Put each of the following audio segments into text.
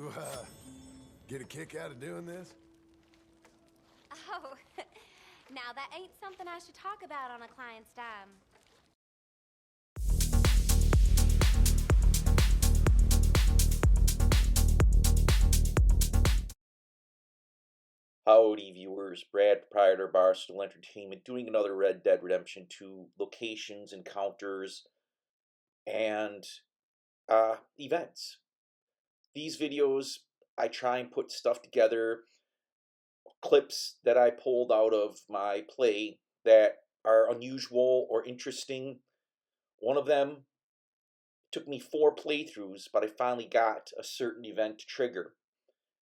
You, get a kick out of doing this? Oh, now that ain't something I should talk about on a client's dime. Howdy viewers, Brad, proprietor Barstool Entertainment, doing another Red Dead Redemption 2 locations, encounters, and events. These videos, I try and put stuff together, clips that I pulled out of my play that are unusual or interesting. One of them took me 4 playthroughs, but I finally got a certain event to trigger,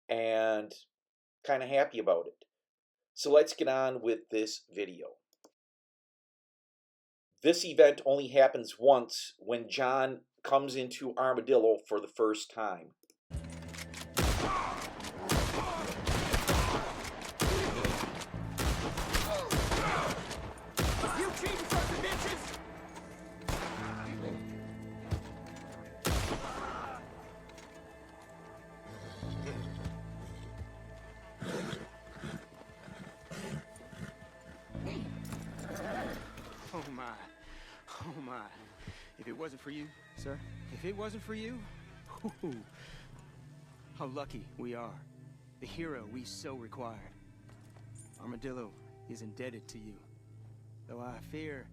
and kind of happy about it. So let's get on with this video. This event only happens once when John comes into Armadillo for the first time. You cheating sons of bitches! Oh my. Oh my. If it wasn't for you, sir, if it wasn't for you, whoo, how lucky we are. The hero we so required. Armadillo is indebted to you. Though I fear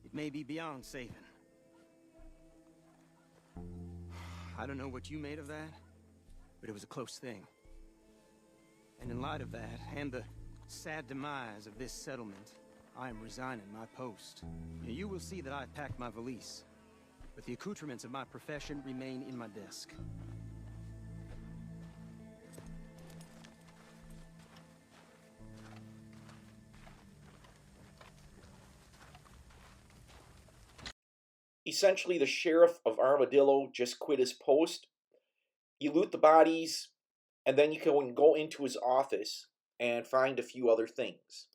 it may be beyond saving. I don't know what you made of that, but it was a close thing. And in light of that, and the sad demise of this settlement, I am resigning my post. You will see that I've packed my valise, but the accoutrements of my profession remain in my desk. Essentially, the sheriff of Armadillo just quit his post. You loot the bodies, and then you can go into his office and find a few other things.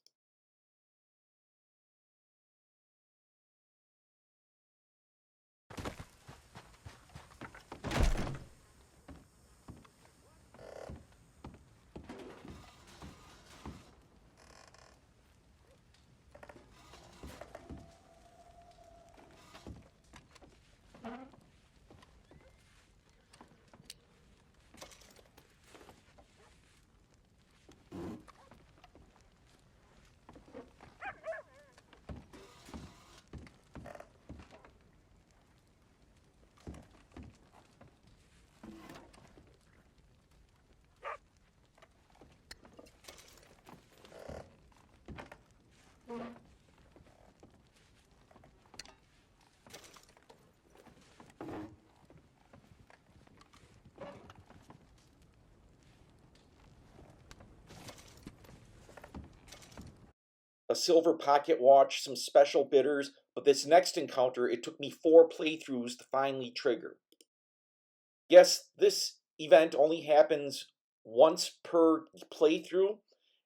A silver pocket watch, some special bitters, but this next encounter, it took me 4 playthroughs to finally trigger. Yes, this event only happens once per playthrough,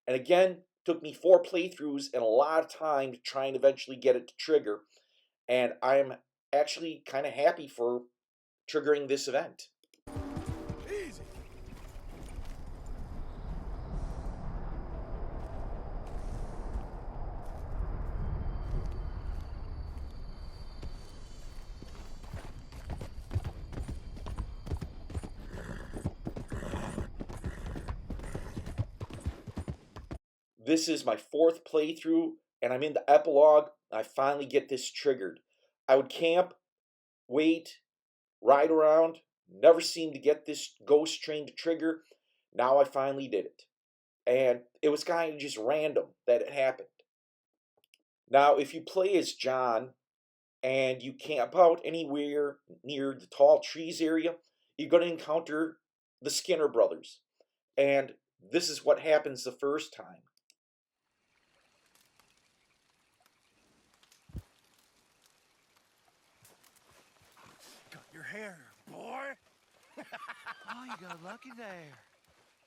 and again, took me 4 playthroughs and a lot of time to try and eventually get it to trigger, and I'm actually kind of happy for triggering this event. Easy. This is my 4th playthrough, and I'm in the epilogue. I finally get this triggered. I would camp, wait, ride around, never seemed to get this ghost train to trigger. Now I finally did it. And it was kind of just random that it happened. Now, if you play as John and you camp out anywhere near the tall trees area, you're going to encounter the Skinner brothers. And this is what happens the first time. Got your hair, boy! Oh, you got lucky there.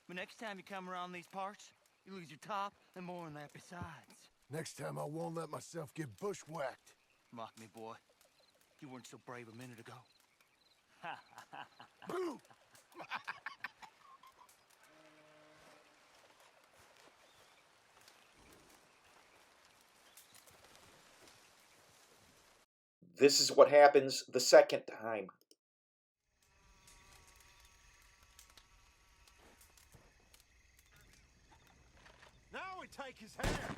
But next time you come around these parts, you lose your top and more than that besides. Next time I won't let myself get bushwhacked. Mock me, boy. You weren't so brave a minute ago. Boo! this is what happens the second time. Now we take his hair.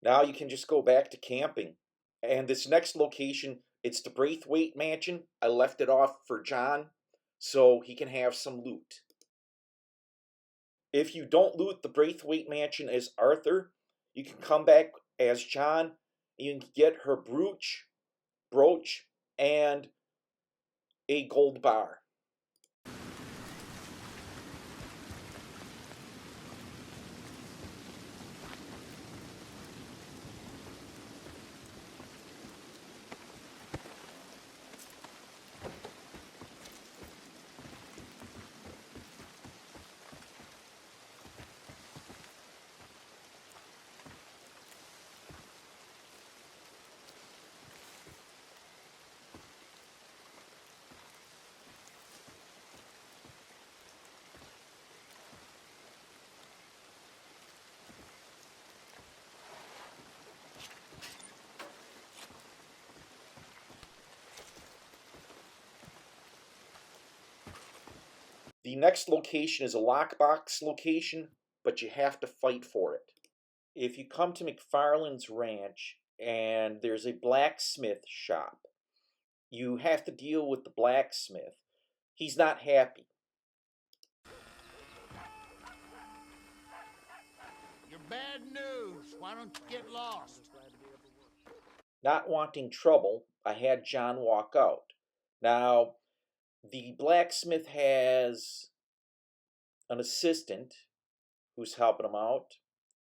Now you can just go back to camping. And this next location, it's the Braithwaite Mansion. I left it off for John so he can have some loot. If you don't loot the Braithwaite Mansion as Arthur, you can come back as John. You can get her brooch, and a gold bar. The next location is a lockbox location, but you have to fight for it. If you come to McFarland's ranch and there's a blacksmith shop, you have to deal with the blacksmith. He's not happy. You're bad news. Why don't you get lost? Not wanting trouble, I had John walk out. Now, the blacksmith has an assistant who's helping him out,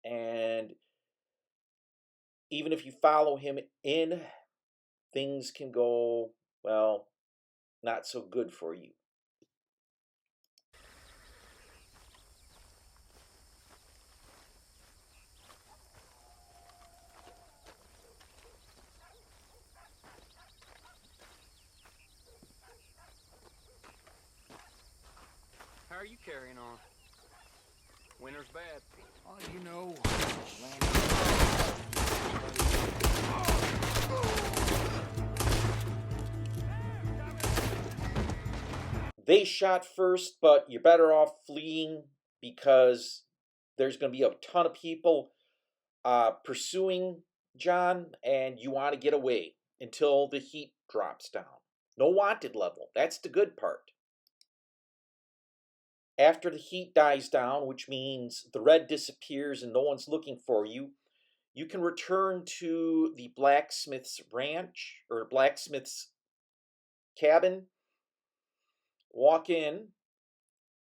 and even if you follow him in, things can go, well, not so good for you. How are you carrying on? Winter's bad. Oh, you know. They shot first, but you're better off fleeing because there's going to be a ton of people pursuing John, and you want to get away until the heat drops down. No wanted level. That's the good part. After the heat dies down, which means the red disappears and no one's looking for you, you can return to the blacksmith's ranch or blacksmith's cabin, walk in,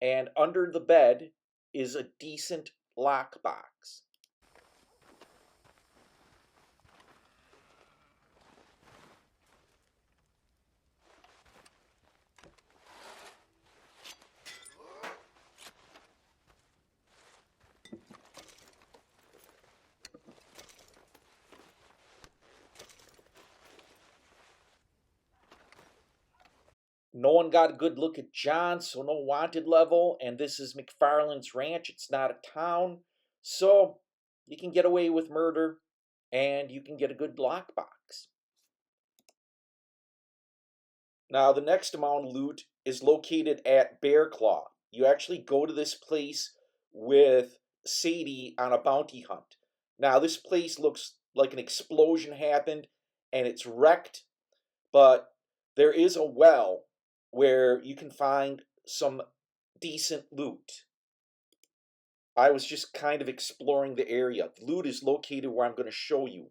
and under the bed is a decent lockbox. No one got a good look at John, so no wanted level, and this is McFarland's ranch. It's not a town, so you can get away with murder, and you can get a good lockbox. Now, the next amount of loot is located at Bear Claw. You actually go to this place with Sadie on a bounty hunt. Now, this place looks like an explosion happened, and it's wrecked, but there is a well where you can find some decent loot. I was just kind of exploring the area. The loot is located where I'm going to show you.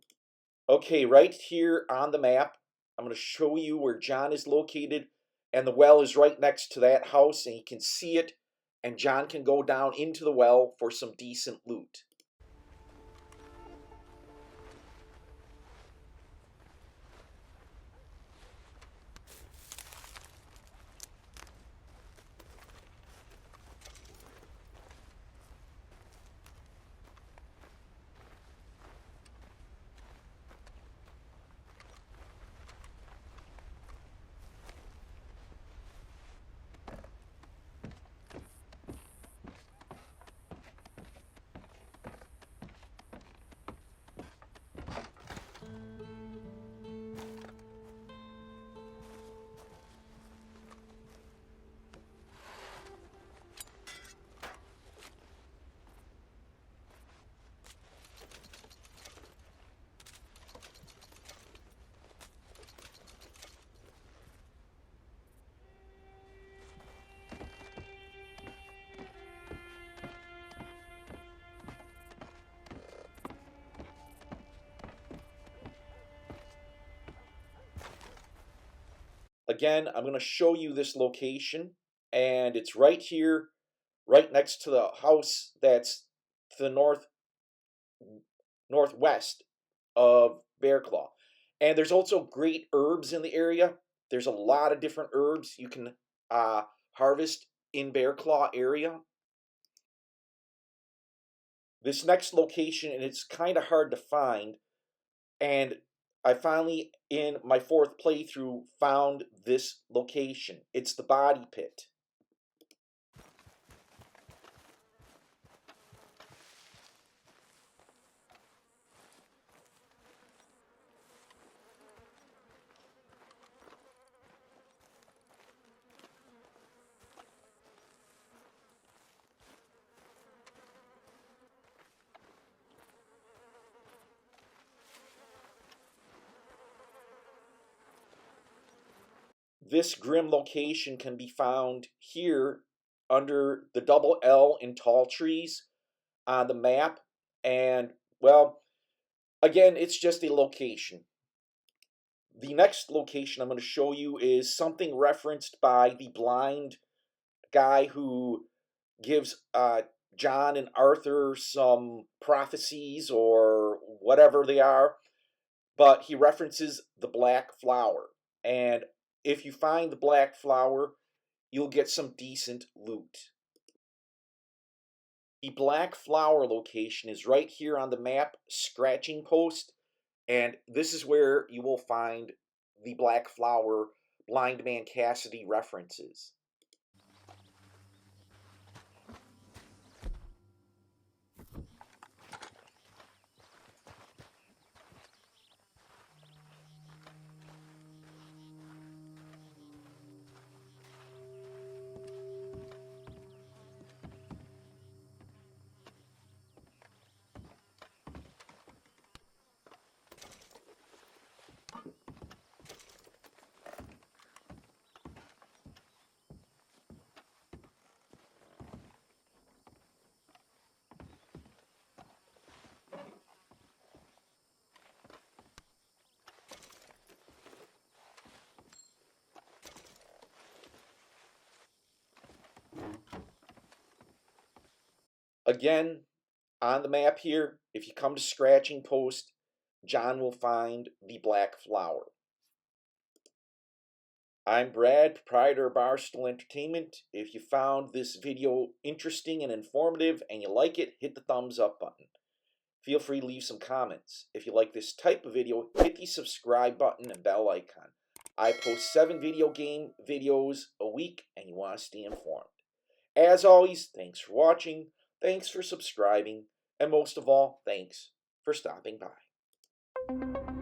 Okay, right here on the map, I'm going to show you where John is located, and the well is right next to that house, and you can see it, and John can go down into the well for some decent loot. Again, I'm going to show you this location, and it's right here, right next to the house that's to the northwest of Bear Claw. And there's also great herbs in the area. There's a lot of different herbs you can harvest in Bear Claw area. This next location, and it's kind of hard to find, and I finally, in my 4th playthrough, found this location. It's the Body Pit. This grim location can be found here under the double L in tall trees on the map. And, well, again, it's just a location. The next location I'm going to show you is something referenced by the blind guy who gives John and Arthur some prophecies or whatever they are. But he references the Black Flower. And if you find the Black Flower, you'll get some decent loot. The Black Flower location is right here on the map, Scratching Post, and this is where you will find the Black Flower Blind Man Cassidy references. Again, on the map here, if you come to Scratching Post, John will find the Black Flower. I'm Brad, proprietor of Barstool Entertainment. If you found this video interesting and informative and you like it, hit the thumbs up button. Feel free to leave some comments. If you like this type of video, hit the subscribe button and bell icon. I post 7 video game videos a week and you want to stay informed. As always, thanks for watching, thanks for subscribing, and most of all, thanks for stopping by.